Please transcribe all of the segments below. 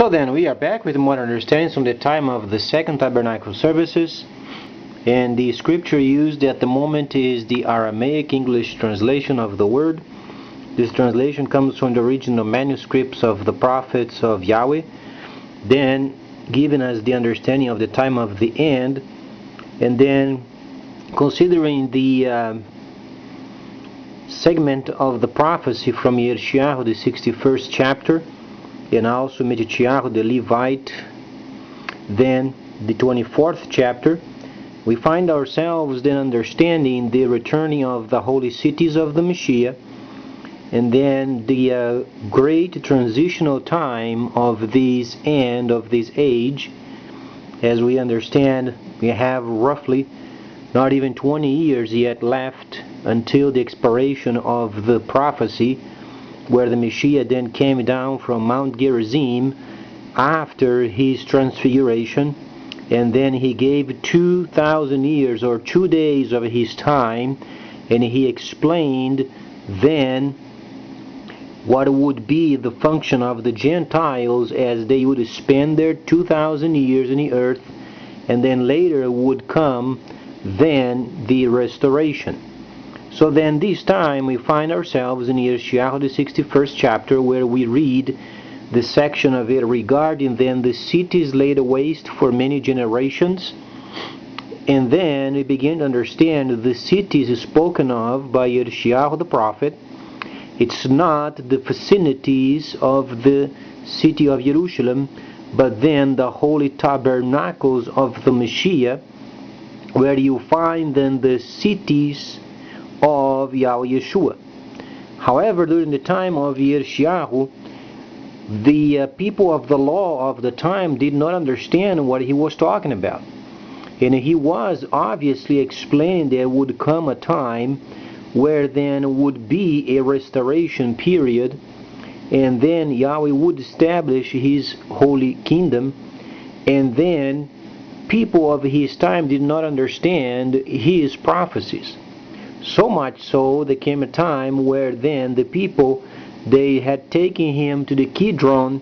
So then we are back with more understanding from the time of the Second Tabernacle services, and the scripture used at the moment is the Aramaic English translation of the word. This translation comes from the original manuscripts of the prophets of Yahweh, then giving us the understanding of the time of the end, and then considering the segment of the prophecy from Yeshayahu, the 61st chapter, and also Matityahu the Levite, then the 24th chapter, we find ourselves then understanding the returning of the holy cities of the Messiah, and then the great transitional time of this end of this age. As we understand, we have roughly not even 20 years yet left until the expiration of the prophecy, where the Messiah then came down from Mount Gerizim after his transfiguration, and then he gave 2,000 years or 2 days of his time, and he explained then what would be the function of the Gentiles as they would spend their 2,000 years in the earth, and then later would come then the restoration. So then this time we find ourselves in Yeshayahu the 61st chapter, where we read the section of it regarding then the cities laid waste for many generations, and then we begin to understand the cities spoken of by Yeshayahu the prophet. It's not the vicinities of the city of Jerusalem, but then the holy tabernacles of the Messiah, where you find then the cities of Yahweh Yeshua. However, during the time of Yeshayahu, the people of the law of the time did not understand what he was talking about. And he was obviously explaining there would come a time where then would be a restoration period, and then Yahweh would establish his holy kingdom, and then people of his time did not understand his prophecies. So much so, there came a time where then the people, they had taken him to the Kidron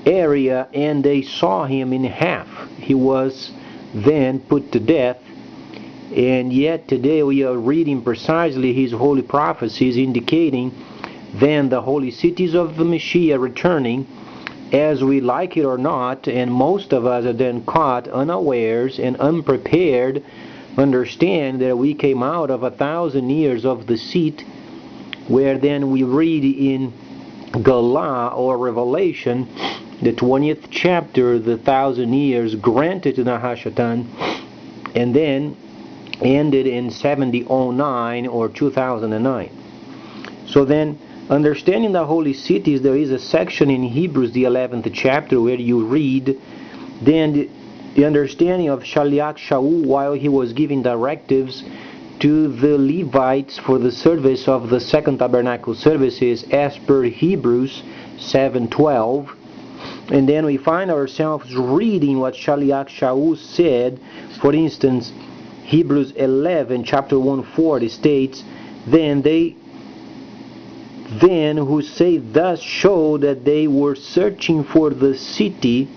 area, and they saw him in half. He was then put to death, and yet today we are reading precisely his holy prophecies, indicating then the holy cities of the Messiah returning, as we like it or not, and most of us are then caught unawares and unprepared. Understand that we came out of 1,000 years of deceit, where then we read in Galah or Revelation, the 20th chapter, the 1,000 years granted to Nahashatan, and then ended in 7009 or 2009. So then, understanding the holy cities, there is a section in Hebrews, the 11th chapter, where you read then the understanding of Shaliach Shaul while he was giving directives to the Levites for the service of the Second Tabernacle services as per Hebrews 7:12. And then we find ourselves reading what Shaliach Shaul said. For instance, Hebrews 11, chapter 140 states, Then who say thus show that they were searching for the city,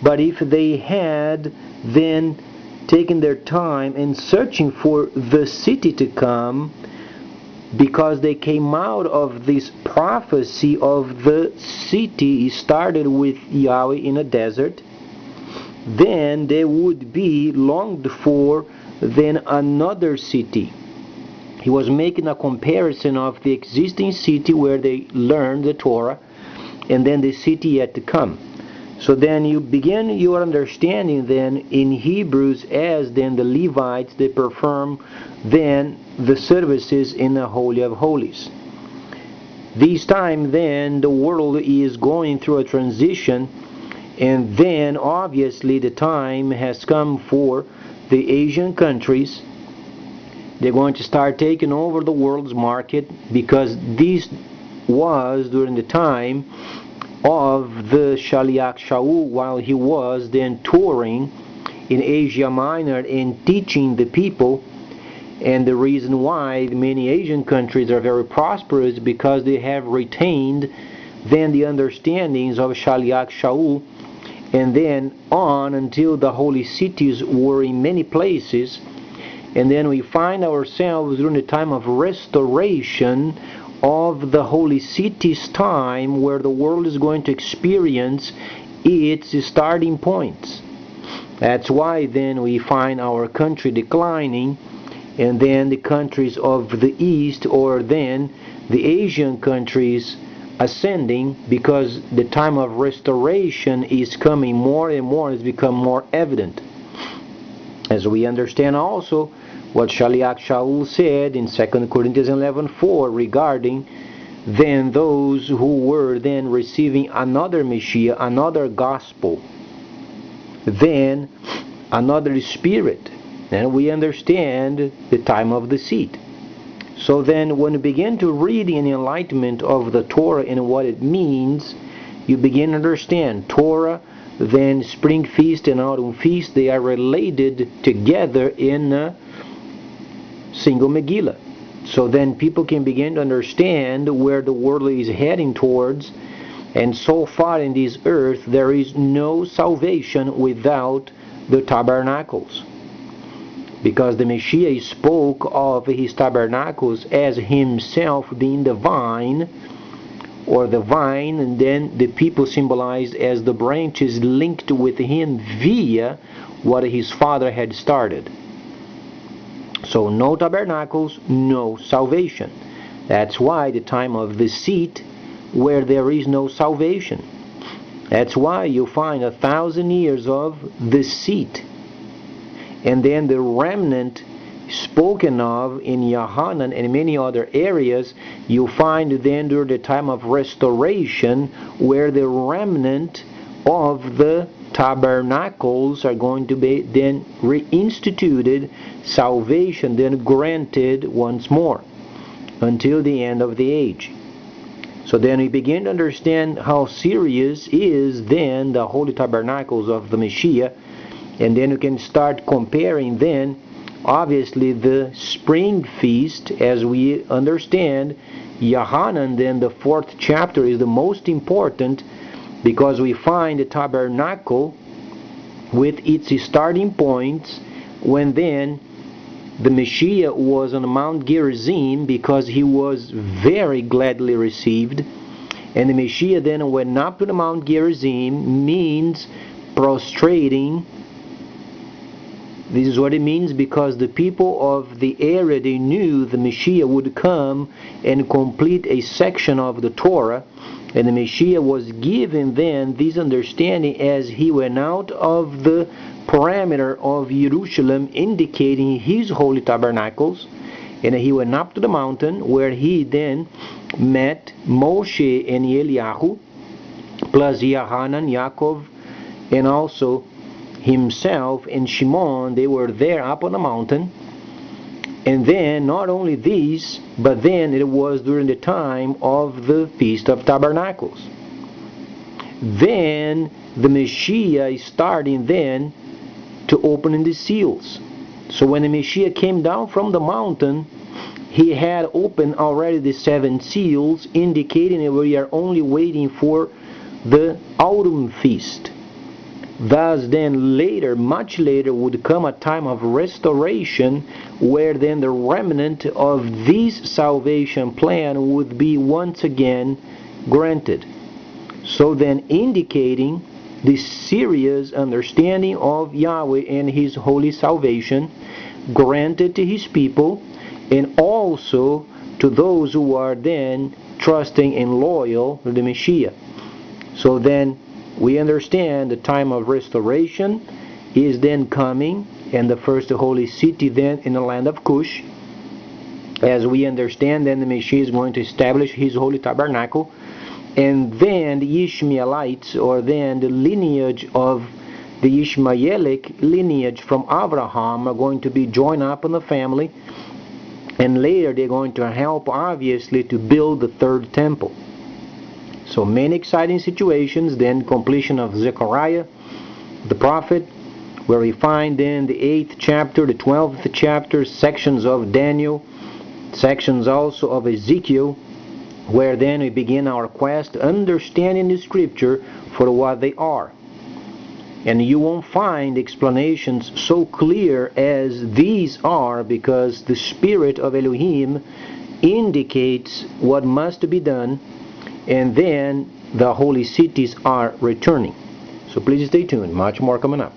but if they had then taken their time in searching for the city to come, because they came out of this prophecy of the city started with Yahweh in a desert, then they would be longed for then another city. He was making a comparison of the existing city where they learned the Torah, and then the city yet to come. So then you begin your understanding then in Hebrews, as then the Levites, they perform then the services in the Holy of Holies. This time then the world is going through a transition, and then obviously the time has come for the Asian countries. They're going to start taking over the world's market, because this was during the time of the Shaliach Shaul, while he was then touring in Asia Minor and teaching the people. And the reason why many Asian countries are very prosperous, because they have retained then the understandings of Shaliach Shaul, and then on until the holy cities were in many places. And then we find ourselves during the time of restoration of the holy cities time, where the world is going to experience its starting points. That's why then we find our country declining, and then the countries of the East, or then the Asian countries, ascending, because the time of restoration is coming more and more, has become more evident. As we understand also what Shaliach Shaul said in 2 Corinthians 11:4 regarding then those who were then receiving another Messiah, another gospel, then another spirit. And we understand the time of the seed. So then when you begin to read in the enlightenment of the Torah and what it means, you begin to understand Torah, then spring feast and autumn feast, they are related together in a single Megillah. So then people can begin to understand where the world is heading towards. And so far in this earth there is no salvation without the tabernacles, because the Messiah spoke of his tabernacles as himself being the vine, or the vine, and then the people symbolized as the branches linked with him via what his father had started. So no tabernacles, no salvation. That's why the time of the seat, where there is no salvation. That's why you find 1,000 years of the seat. And then the remnant spoken of in Yohanan and many other areas, you find then during the time of restoration, where the remnant of the tabernacles are going to be then reinstituted, salvation then granted once more until the end of the age. So then we begin to understand how serious is then the holy tabernacles of the Messiah. And then you can start comparing then, obviously, the spring feast, as we understand. Yohanan, then the 4th chapter, is the most important, because we find the tabernacle with its starting points when then the Messiah was on Mount Gerizim, because he was very gladly received. And the Messiah then went up to the Mount Gerizim, means prostrating. This is what it means, because the people of the area, they knew the Messiah would come and complete a section of the Torah, and the Messiah was given then this understanding as he went out of the parameter of Jerusalem, indicating his holy tabernacles, and he went up to the mountain where he then met Moshe and Eliyahu, plus Yohanan, Yaakov, and also himself and Shimon. They were there up on the mountain. And then not only these, but then it was during the time of the Feast of Tabernacles. Then the Messiah is starting then to open the seals. So when the Messiah came down from the mountain, he had opened already the 7 seals, indicating that we are only waiting for the autumn feast. Thus then later, much later, would come a time of restoration, where then the remnant of this salvation plan would be once again granted. So then indicating the serious understanding of Yahweh and his holy salvation granted to his people, and also to those who are then trusting and loyal to the Messiah. So then we understand the time of restoration is then coming, and the first holy city then in the land of Cush. As we understand, then the Messiah is going to establish his holy tabernacle, and then the Ishmaelites, or then the lineage of the Ishmaelic lineage from Abraham, are going to be joined up in the family, and later they're going to help, obviously, to build the 3rd temple. So many exciting situations. Then completion of Zechariah the prophet, where we find in the 8th chapter, the 12th chapter, sections of Daniel, sections also of Ezekiel, where then we begin our quest understanding the scripture for what they are. And you won't find explanations so clear as these are, because the Spirit of Elohim indicates what must be done, and then the holy cities are returning. So please stay tuned, much more coming up.